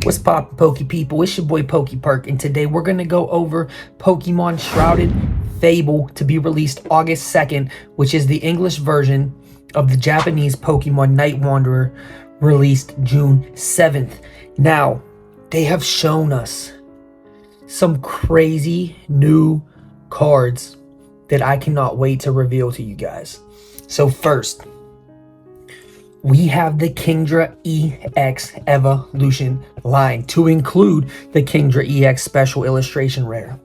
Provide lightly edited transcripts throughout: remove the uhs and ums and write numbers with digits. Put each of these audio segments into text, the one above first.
What's poppin', Poke People? It's your boy Pokeperk, and today we're gonna go over Pokemon Shrouded Fable to be released August 2nd, which is the English version of the Japanese Pokemon Night Wanderer, released June 7th. Now, they have shown us some crazy new cards that I cannot wait to reveal to you guys. So first, we have the Kingdra EX Evolution line to include the Kingdra EX Special Illustration Rare.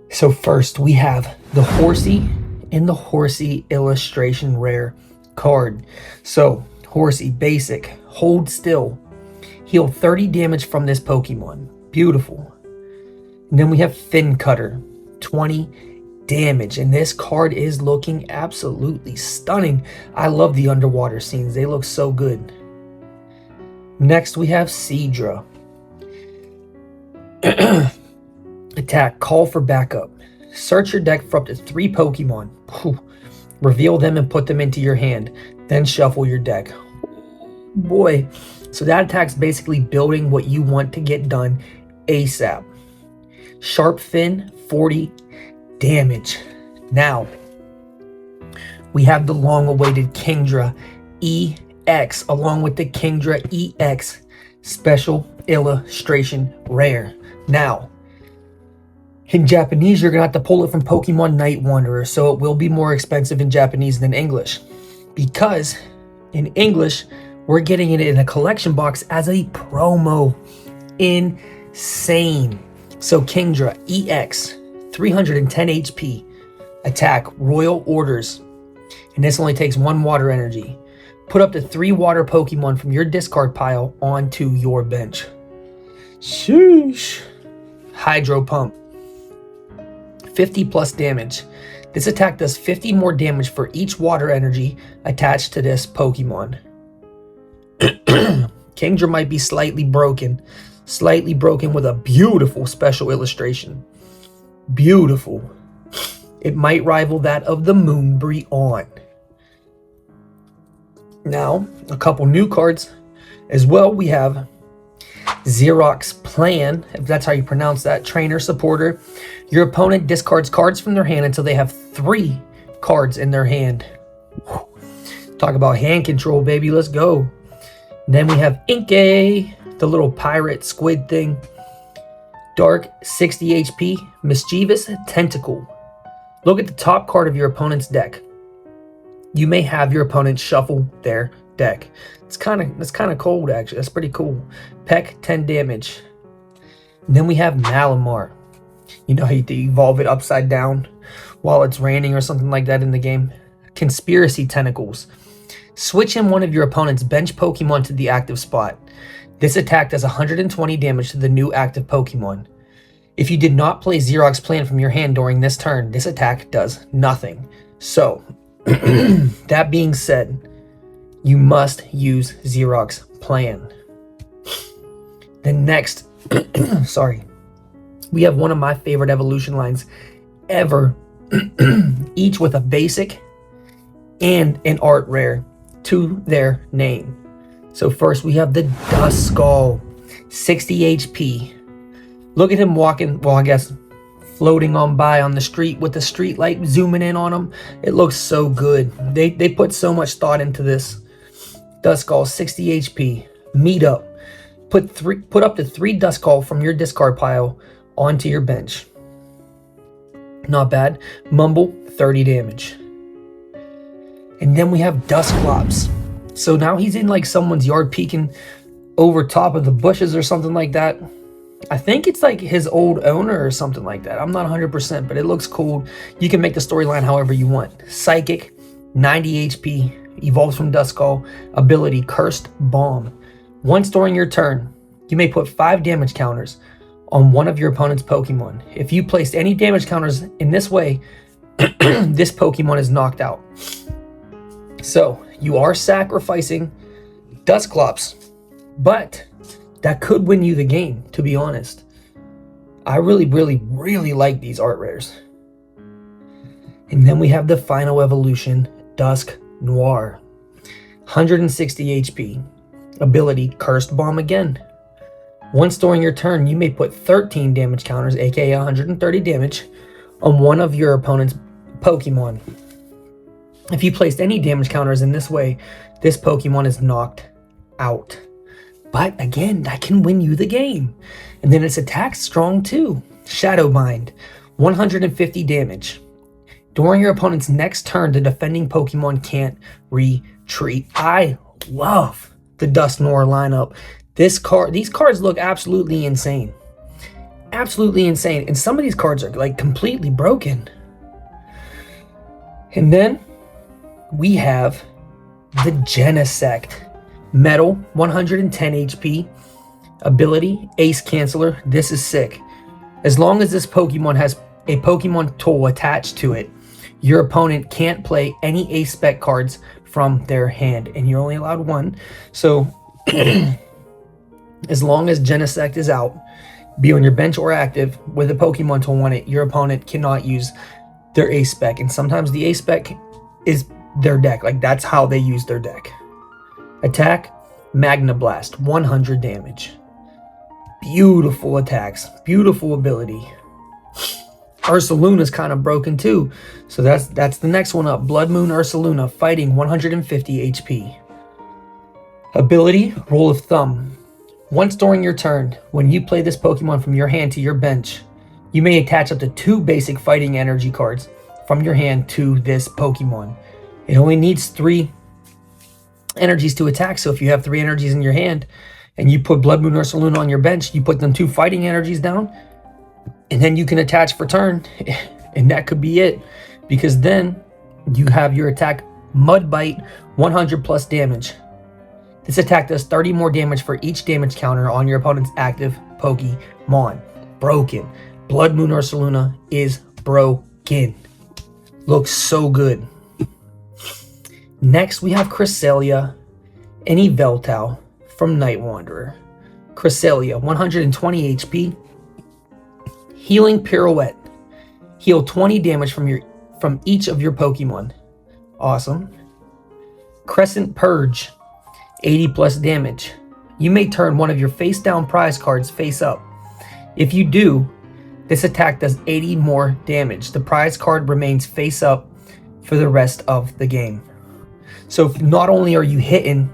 So first, we have the Horsey and the Horsey Illustration Rare card. So, Horsey, basic, hold still, heal 30 damage from this Pokemon. Beautiful. And then we have Fin Cutter, 20 damage, and this card is looking absolutely stunning. I love the underwater scenes, they look so good. Next we have Seadra. Attack, call for backup, search your deck for up to 3 Pokemon. Reveal them and put them into your hand, then shuffle your deck. Boy, so that attack's basically building what you want to get done ASAP. Sharp Fin, 40 damage. Now, we have the long-awaited Kingdra EX along with the Kingdra EX Special Illustration Rare. Now, in Japanese, you're going to have to pull it from Pokemon Night Wanderer, so it will be more expensive in Japanese than English. Because in English, we're getting it in a collection box as a promo. Insane. So Kingdra EX, 310 HP, attack, Royal Orders, and this only takes 1 water energy. Put up to 3 water Pokemon from your discard pile onto your bench. Sheesh. Hydro Pump, 50 plus damage. This attack does 50 more damage for each water energy attached to this Pokemon. Kingdra might be slightly broken with a beautiful special illustration. Beautiful. It might rival that of the Moonbreon. Now, a couple new cards as well. We have Xerox Plan, if that's how you pronounce that, trainer supporter. Your opponent discards cards from their hand until they have 3 cards in their hand. Talk about hand control, baby. Let's go. Then we have Inkay, the little pirate squid thing. Dark, 60 HP, Mischievous Tentacle. Look at the top card of your opponent's deck. You may have your opponent shuffle their deck. That's kind of cold, actually. That's pretty cool. Peck, 10 damage. And then we have Malamar. You know how you evolve it upside down while it's raining or something like that in the game. Conspiracy Tentacles. Switch in one of your opponent's bench Pokemon to the active spot. This attack does 120 damage to the new active Pokemon. If you did not play Xerox Plan from your hand during this turn, this attack does nothing. So, that being said, you must use Xerox Plan. Then next, we have one of my favorite evolution lines ever, each with a basic and an art rare to their name. So first we have the Dusknoir, 60 HP. Look at him walking, well I guess floating on by on the street with the street light zooming in on him. It looks so good. They put so much thought into this. Dusknoir, 60 HP. Meet up. Put up to 3 Dusknoir from your discard pile onto your bench. Not bad. Mumble, 30 damage. And then we have Dusclops. So now he's in like someone's yard peeking over top of the bushes or something like that. I think it's like his old owner or something like that. I'm not 100%, but it looks cool. You can make the storyline however you want. Psychic, 90 HP, evolves from Dusknoir. Ability, Cursed Bomb. Once during your turn, you may put 5 damage counters on one of your opponent's Pokemon. If you placed any damage counters in this way, this Pokemon is knocked out. So, you are sacrificing Dusclops, but that could win you the game, to be honest. I really like these art rares. And then we have the final evolution, Dusknoir. 160 HP. Ability, Cursed Bomb again. Once during your turn, you may put 13 damage counters, aka 130 damage, on one of your opponent's Pokemon. If you placed any damage counters in this way, this Pokemon is knocked out. But again, that can win you the game. And then its attack's strong too. Shadow Bind, 150 damage. During your opponent's next turn, the defending Pokemon can't retreat. I love the Dusknoir lineup. These cards look absolutely insane. Absolutely insane. And some of these cards are like completely broken. And then we have the Genesect. Metal, 110 HP. Ability, Ace Canceller. This is sick. As long as this Pokemon has a Pokemon tool attached to it, your opponent can't play any Ace Spec cards from their hand. And you're only allowed one. So, as long as Genesect is out, be on your bench or active with a Pokemon tool on it, your opponent cannot use their Ace Spec. And sometimes the Ace Spec is their deck. Like, that's how they use their deck. Attack, Magna Blast, 100 damage. Beautiful attacks, beautiful ability. Ursaluna is kind of broken too, so that's the next one up. Blood Moon Ursaluna, fighting, 150 HP. Ability, Roll of Thumb. Once during your turn, when you play this Pokemon from your hand to your bench, you may attach up to 2 basic fighting energy cards from your hand to this Pokemon. It only needs 3 energies to attack, so if you have 3 energies in your hand and you put Blood Moon Ursaluna on your bench, you put them 2 fighting energies down, and then you can attach for turn, and that could be it, because then you have your attack Mud Bite, 100 plus damage. This attack does 30 more damage for each damage counter on your opponent's active Pokemon. Broken. Blood Moon Ursaluna is broken. Looks so good. Next, we have Cresselia and Evelt from Night Wanderer. Cresselia, 120 HP. Healing Pirouette. Heal 20 damage from each of your Pokemon. Awesome. Crescent Purge, 80 plus damage. You may turn one of your face down prize cards face up. If you do, this attack does 80 more damage. The prize card remains face up for the rest of the game. So not only are you hitting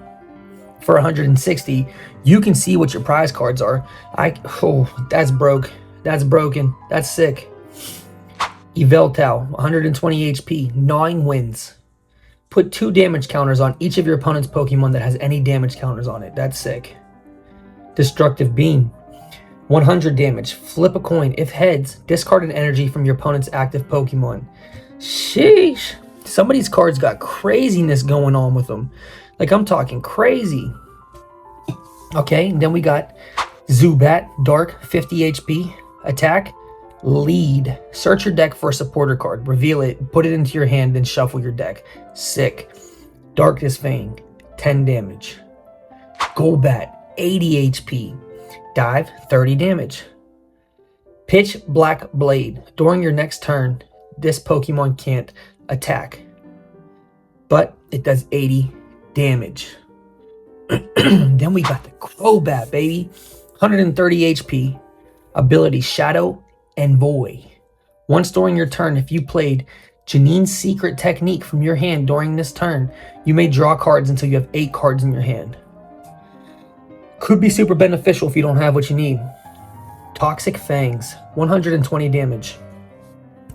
for 160, you can see what your prize cards are. That's broke. That's broken. That's sick. Eveltal, 120 HP, Gnawing Winds. Put 2 damage counters on each of your opponent's Pokemon that has any damage counters on it. That's sick. Destructive Beam, 100 damage. Flip a coin. If heads, discard an energy from your opponent's active Pokemon. Sheesh. Some of these cards got craziness going on with them. Like, I'm talking crazy. Okay, and then we got Zubat, Dark, 50 HP. Attack, Lead. Search your deck for a supporter card. Reveal it, put it into your hand, then shuffle your deck. Sick. Darkness Fang, 10 damage. Golbat, 80 HP. Dive, 30 damage. Pitch Black Blade. During your next turn, this Pokemon can't attack, but it does 80 damage. Then we got the Crobat, baby. 130 HP. Ability Shadow and Void. Once during your turn, if you played Janine's Secret Technique from your hand during this turn, you may draw cards until you have 8 cards in your hand. Could be super beneficial if you don't have what you need. Toxic Fangs, 120 damage.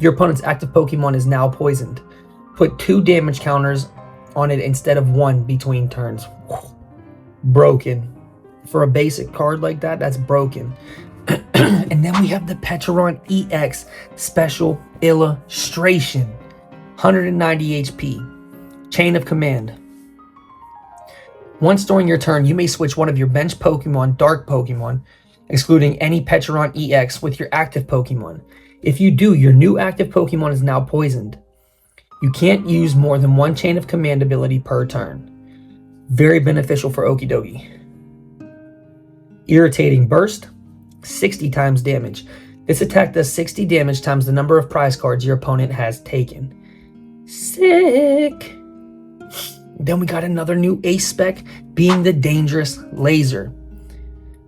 Your opponent's active Pokemon is now poisoned. Put 2 damage counters on it instead of 1 between turns. Broken. For a basic card like that, that's broken. And then we have the Pecharunt EX Special Illustration. 190 HP. Chain of Command. Once during your turn, you may switch one of your bench Pokemon, Dark Pokemon, excluding any Pecharunt EX, with your active Pokemon. If you do, your new active Pokemon is now poisoned. You can't use more than 1 Chain of Command ability per turn. Very beneficial for Okidogi. Irritating Burst, 60 times damage. This attack does 60 damage times the number of prize cards your opponent has taken. Sick! Then we got another new Ace Spec, being the Dangerous Laser.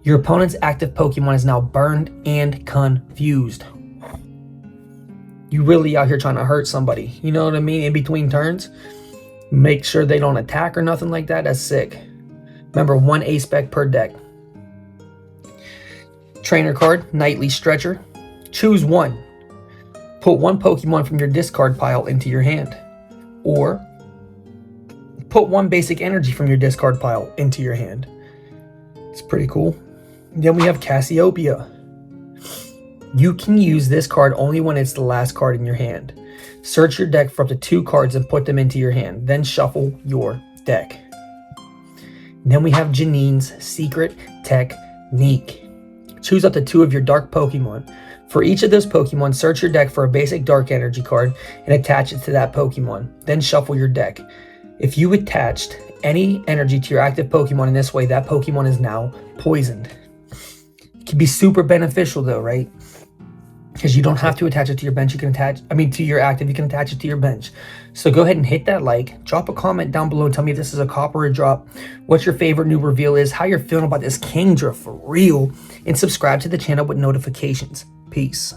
Your opponent's active Pokemon is now burned and confused. You really out here trying to hurt somebody. You know what I mean? In between turns. Make sure they don't attack or nothing like that. That's sick. Remember, 1 A-Spec per deck. Trainer card, Nightly Stretcher. Choose one. Put one Pokemon from your discard pile into your hand. Or put one basic energy from your discard pile into your hand. It's pretty cool. Then we have Cassiopeia. You can use this card only when it's the last card in your hand. Search your deck for up to 2 cards and put them into your hand. Then shuffle your deck. Then we have Janine's Secret Technique. Choose up to 2 of your dark Pokemon. For each of those Pokemon, search your deck for a basic dark energy card and attach it to that Pokemon. Then shuffle your deck. If you attached any energy to your active Pokemon in this way, that Pokemon is now poisoned. It can be super beneficial though, right? Because you don't have to attach it to your bench. You can to your active, you can attach it to your bench. So go ahead and hit that like, drop a comment down below and tell me if this is a cop or a drop, what your favorite new reveal is, how you're feeling about this Kingdra for real, and subscribe to the channel with notifications. Peace.